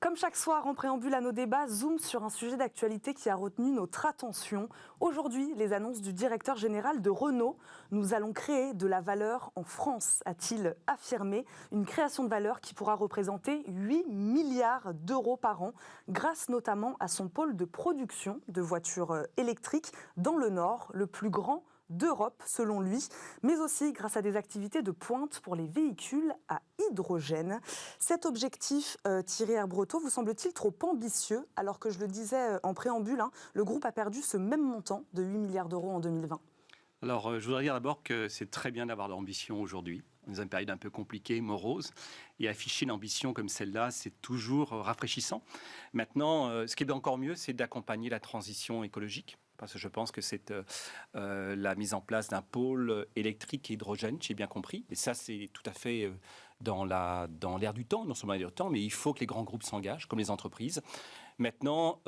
Comme chaque soir, en préambule à nos débats, zoom sur un sujet d'actualité qui a retenu notre attention. Aujourd'hui, les annonces du directeur général de Renault. Nous allons créer de la valeur en France, a-t-il affirmé. Une création de valeur qui pourra représenter 8 milliards d'euros par an, grâce notamment à son pôle de production de voitures électriques dans le Nord, le plus grand d'Europe selon lui, mais aussi grâce à des activités de pointe pour les véhicules à hydrogène. Cet objectif, Thierry Herbretot, vous semble-t-il trop ambitieux, alors que je le disais en préambule, le groupe a perdu ce même montant de 8 milliards d'euros en 2020. Alors, je voudrais dire d'abord que c'est très bien d'avoir de l'ambition aujourd'hui, dans une période un peu compliquée, morose, et afficher une ambition comme celle-là, c'est toujours rafraîchissant. Maintenant, ce qui est encore mieux, c'est d'accompagner la transition écologique. Parce que je pense que c'est la mise en place d'un pôle électrique et hydrogène, j'ai bien compris. Et ça, c'est tout à fait dans l'air du temps, non seulement l'air du temps, mais il faut que les grands groupes s'engagent, comme les entreprises. Maintenant,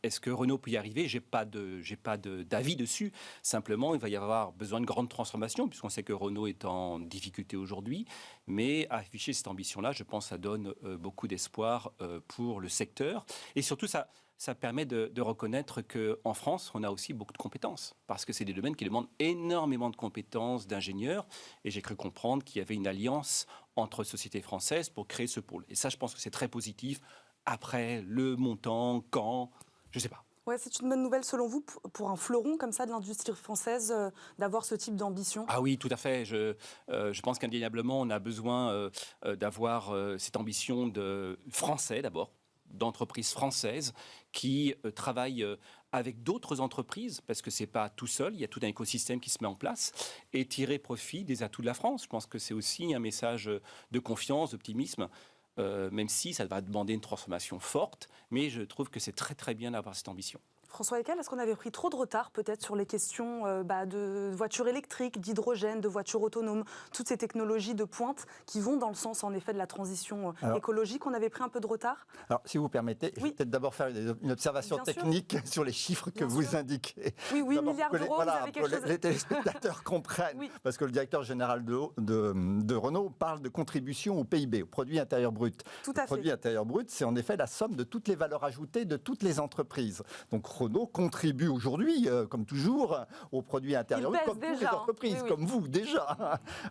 est-ce que Renault peut y arriver ? J'ai pas d'avis dessus. Simplement, il va y avoir besoin de grandes transformations, puisqu'on sait que Renault est en difficulté aujourd'hui. Mais afficher cette ambition-là, je pense que ça donne beaucoup d'espoir pour le secteur. Et surtout, ça permet de reconnaître qu'en France, on a aussi beaucoup de compétences, parce que c'est des domaines qui demandent énormément de compétences d'ingénieurs, et j'ai cru comprendre qu'il y avait une alliance entre sociétés françaises pour créer ce pôle. Et ça, je pense que c'est très positif. Après, le montant, quand, je ne sais pas. Ouais, c'est une bonne nouvelle selon vous, pour un fleuron comme ça de l'industrie française, d'avoir ce type d'ambition ? Ah oui, tout à fait. Je pense qu'indéniablement, on a besoin d'avoir cette ambition de français d'abord, d'entreprises françaises qui travaillent avec d'autres entreprises, parce que ce n'est pas tout seul, il y a tout un écosystème qui se met en place, et tirer profit des atouts de la France. Je pense que c'est aussi un message de confiance, d'optimisme, même si ça va demander une transformation forte, mais je trouve que c'est très très bien d'avoir cette ambition. François Eckel, est-ce qu'on avait pris trop de retard peut-être sur les questions de voitures électriques, d'hydrogène, de voitures autonomes, toutes ces technologies de pointe qui vont dans le sens en effet de la transition écologique? On avait pris un peu de retard? Alors, si vous permettez, je vais peut-être d'abord faire une observation technique sur les chiffres que vous indiquez. Oui, 8 milliards d'euros, vous avez quelque chose... Les téléspectateurs comprennent, oui. Parce que le directeur général de Renault parle de contribution au PIB, au produit intérieur brut. Tout à fait. Le produit intérieur brut, c'est en effet la somme de toutes les valeurs ajoutées de toutes les entreprises. Donc, Renault contribue aujourd'hui, comme toujours, au produit intérieur brut, comme toutes les entreprises, comme vous déjà.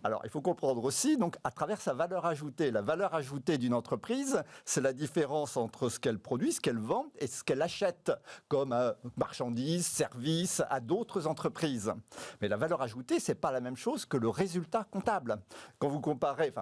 Alors, il faut comprendre aussi, donc, à travers sa valeur ajoutée. La valeur ajoutée d'une entreprise, c'est la différence entre ce qu'elle produit, ce qu'elle vend et ce qu'elle achète comme marchandises, services à d'autres entreprises. Mais la valeur ajoutée, c'est pas la même chose que le résultat comptable. Quand vous comparez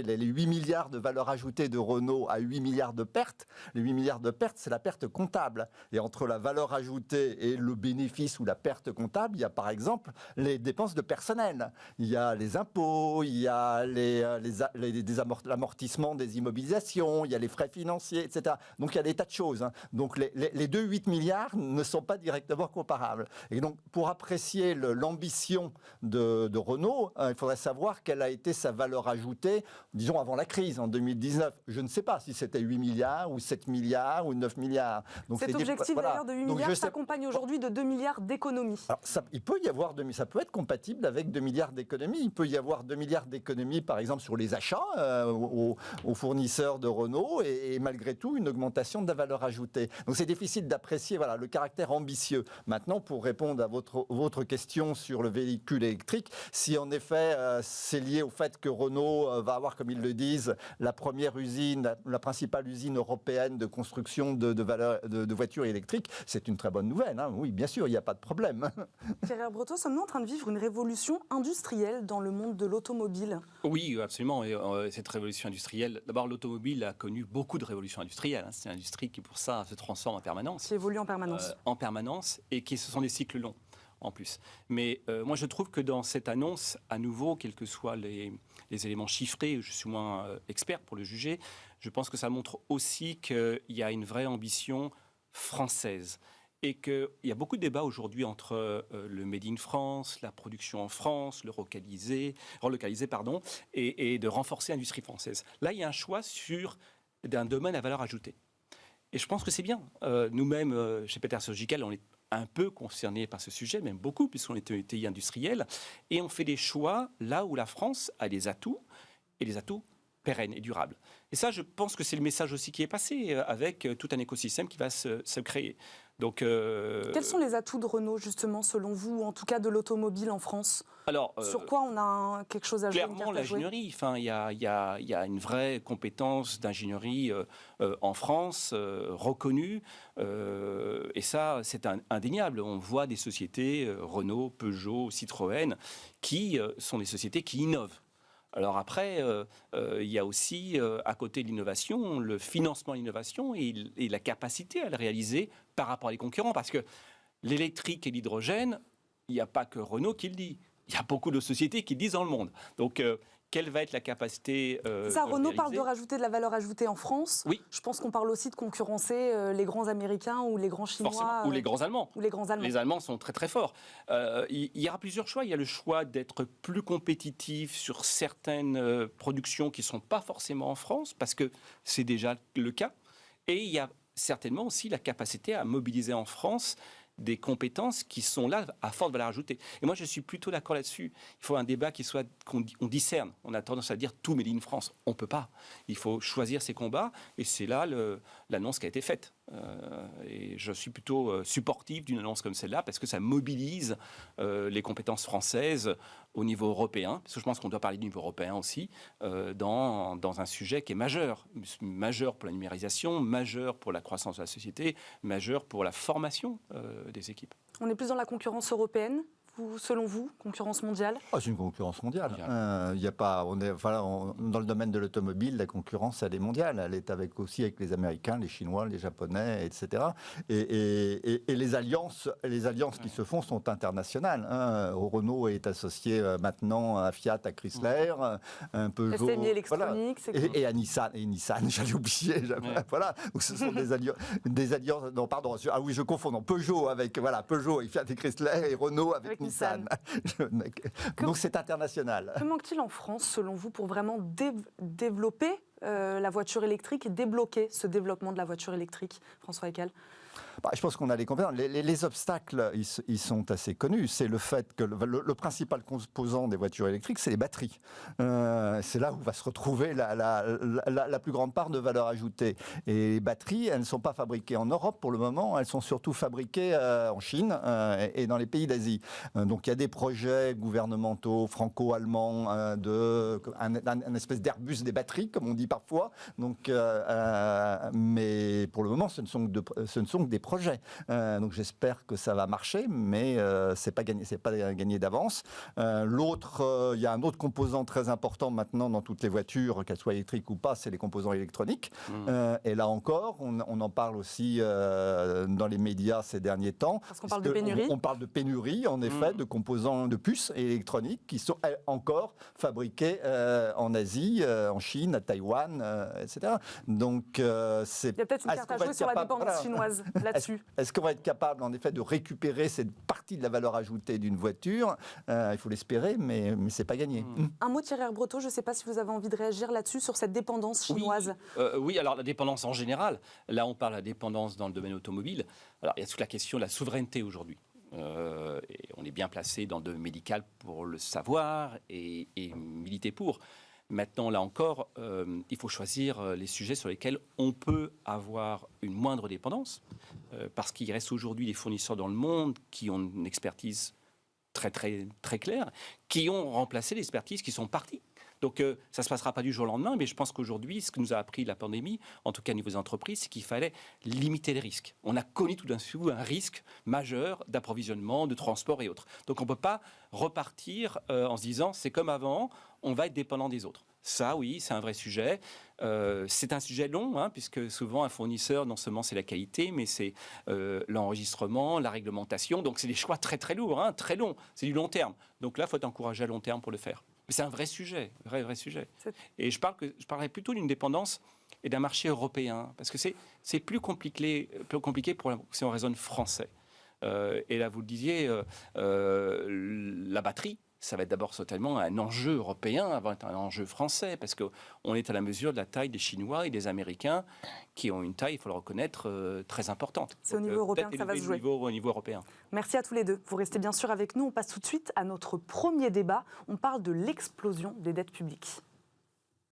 les 8 milliards de valeur ajoutée de Renault à 8 milliards de pertes, les 8 milliards de pertes, c'est la perte comptable. Et entre la valeur ajoutée et le bénéfice ou la perte comptable, il y a par exemple les dépenses de personnel. Il y a les impôts, il y a l'amortissement des immobilisations, il y a les frais financiers, etc. Donc il y a des tas de choses. Donc les 2,8 milliards ne sont pas directement comparables. Et donc pour apprécier l'ambition de Renault, il faudrait savoir quelle a été sa valeur ajoutée, disons avant la crise, en 2019. Je ne sais pas si c'était 8 milliards ou 7 milliards ou 9 milliards. Donc cet objectif d'ailleurs de 8 milliards s'accompagne aujourd'hui de 2 milliards d'économies. Il peut y avoir, ça peut être compatible avec 2 milliards d'économies. Il peut y avoir 2 milliards d'économies, par exemple, sur les achats aux fournisseurs de Renault et malgré tout une augmentation de la valeur ajoutée. Donc c'est difficile d'apprécier le caractère ambitieux. Maintenant, pour répondre à votre question sur le véhicule électrique, si en effet c'est lié au fait que Renault va avoir, comme ils le disent, la première usine, la principale usine européenne de construction de voitures électriques, c'est une très bonne nouvelle. Oui, bien sûr, il n'y a pas de problème. Thierry Herbretot, sommes-nous en train de vivre une révolution industrielle dans le monde de l'automobile ? Oui, absolument. Et cette révolution industrielle, d'abord, l'automobile a connu beaucoup de révolutions industrielles. C'est une industrie qui, pour ça, se transforme en permanence. Qui évolue en permanence. En permanence, et ce sont des cycles longs. En plus. Mais moi, je trouve que dans cette annonce, à nouveau, quels que soient les éléments chiffrés, je suis moins expert pour le juger, je pense que ça montre aussi qu'il y a une vraie ambition française. Et qu'il y a beaucoup de débats aujourd'hui entre le Made in France, la production en France, le relocaliser, et de renforcer l'industrie française. Là, il y a un choix d'un domaine à valeur ajoutée. Et je pense que c'est bien. Nous-mêmes, chez Peter Surgical, on est un peu concernés par ce sujet, même beaucoup, puisqu'on est un TI industriel, et on fait des choix là où la France a des atouts, et des atouts pérenne et durable. Et ça, je pense que c'est le message aussi qui est passé avec tout un écosystème qui va se créer. Donc, quels sont les atouts de Renault, justement, selon vous, ou en tout cas de l'automobile en France? Alors, sur quoi on a quelque chose à jouer? Clairement, l'ingénierie. Enfin, il y a une vraie compétence d'ingénierie en France, reconnue. Et ça, c'est indéniable. On voit des sociétés, Renault, Peugeot, Citroën, qui sont des sociétés qui innovent. Alors après, il y a aussi, à côté de l'innovation, le financement de l'innovation et la capacité à le réaliser par rapport à les concurrents. Parce que l'électrique et l'hydrogène, il n'y a pas que Renault qui le dit. Il y a beaucoup de sociétés qui le disent dans le monde. Donc, quelle va être la capacité ça, Renault parle de rajouter de la valeur ajoutée en France. Oui. Je pense qu'on parle aussi de concurrencer les grands Américains ou les grands Chinois. Forcément. Ou les grands Allemands. Ou les grands Allemands. Les Allemands sont très très forts. Il y aura plusieurs choix. Il y a le choix d'être plus compétitif sur certaines productions qui ne sont pas forcément en France, parce que c'est déjà le cas. Et il y a certainement aussi la capacité à mobiliser en France des compétences qui sont là à forte valeur ajoutée. Et moi, je suis plutôt d'accord là-dessus. Il faut un débat qu'on discerne. On a tendance à dire tout made in France. On ne peut pas. Il faut choisir ses combats. Et c'est là l'annonce qui a été faite. Et je suis plutôt supportif d'une annonce comme celle-là parce que ça mobilise les compétences françaises au niveau européen. Parce que je pense qu'on doit parler du niveau européen aussi dans un sujet qui est majeur. Majeur pour la numérisation, majeur pour la croissance de la société, majeur pour la formation des équipes. On est plus dans la concurrence européenne, selon vous, concurrence mondiale? C'est une concurrence mondiale. Y a pas, dans le domaine de l'automobile, la concurrence, elle est mondiale. Elle est aussi avec les Américains, les Chinois, les Japonais, etc. Et les alliances qui se font sont internationales. Renault est associé maintenant à Fiat, à Chrysler, un Peugeot, STMI Electronics, et à Nissan. Et Nissan, j'allais oublier. Voilà, donc ce sont des alliances. Non, pardon. Ah oui, je confonds. Non, Peugeot avec Peugeot et Fiat et Chrysler et Renault avec Nissan. Donc c'est international. Que manque-t-il en France, selon vous, pour vraiment développer la voiture électrique et débloquer ce développement de la voiture électrique, François Eckel? Je pense qu'on a les compétences. Les obstacles, ils sont assez connus. C'est le fait que le principal composant des voitures électriques, c'est les batteries. C'est là où va se retrouver la plus grande part de valeur ajoutée. Et les batteries, elles ne sont pas fabriquées en Europe pour le moment. Elles sont surtout fabriquées en Chine et dans les pays d'Asie. Donc il y a des projets gouvernementaux franco-allemands un espèce d'Airbus des batteries, comme on dit parfois. Donc, mais pour le moment, ce ne sont que des projets. Donc j'espère que ça va marcher, mais c'est pas gagné d'avance. Il y a un autre composant très important maintenant dans toutes les voitures, qu'elles soient électriques ou pas, c'est les composants électroniques. Et là encore, on en parle aussi dans les médias ces derniers temps. Parce qu'on parle de pénurie. On parle de pénurie, en effet, de composants de puces électroniques qui sont encore fabriqués en Asie, en Chine, à Taïwan, etc. Donc il y a peut-être une carte à jouer sur la dépendance chinoise là-dessus. Est-ce qu'on va être capable, en effet, de récupérer cette partie de la valeur ajoutée d'une voiture? Il faut l'espérer, mais c'est pas gagné. Un mot, Thierry Herbreteau, je ne sais pas si vous avez envie de réagir là-dessus, sur cette dépendance chinoise. Oui, alors la dépendance en général. Là, on parle de la dépendance dans le domaine automobile. Alors, il y a toute la question de la souveraineté aujourd'hui. Et on est bien placé dans le domaine médical pour le savoir et militer pour. Maintenant, là encore, il faut choisir les sujets sur lesquels on peut avoir une moindre dépendance, parce qu'il reste aujourd'hui des fournisseurs dans le monde qui ont une expertise très, très, très claire, qui ont remplacé les expertises qui sont parties. Donc, ça ne se passera pas du jour au lendemain, mais je pense qu'aujourd'hui, ce que nous a appris la pandémie, en tout cas au niveau des entreprises, c'est qu'il fallait limiter les risques. On a connu tout d'un coup un risque majeur d'approvisionnement, de transport et autres. Donc, on ne peut pas repartir en se disant, c'est comme avant, on va être dépendant des autres. Ça, oui, c'est un vrai sujet. C'est un sujet long, puisque souvent, un fournisseur, non seulement c'est la qualité, mais c'est l'enregistrement, la réglementation. Donc, c'est des choix très, très lourds, très longs. C'est du long terme. Donc là, il faut être encouragé à long terme pour le faire. Mais c'est un vrai sujet, vrai sujet. Et je parlerais plutôt d'une dépendance et d'un marché européen, parce que c'est plus compliqué si on raisonne français. Et là, vous le disiez, la batterie, ça va être d'abord totalement un enjeu européen avant d'être un enjeu français, parce qu'on est à la mesure de la taille des Chinois et des Américains, qui ont une taille, il faut le reconnaître, très importante. C'est au niveau européen que ça va se jouer. Au niveau européen. Merci à tous les deux. Vous restez bien sûr avec nous. On passe tout de suite à notre premier débat. On parle de l'explosion des dettes publiques.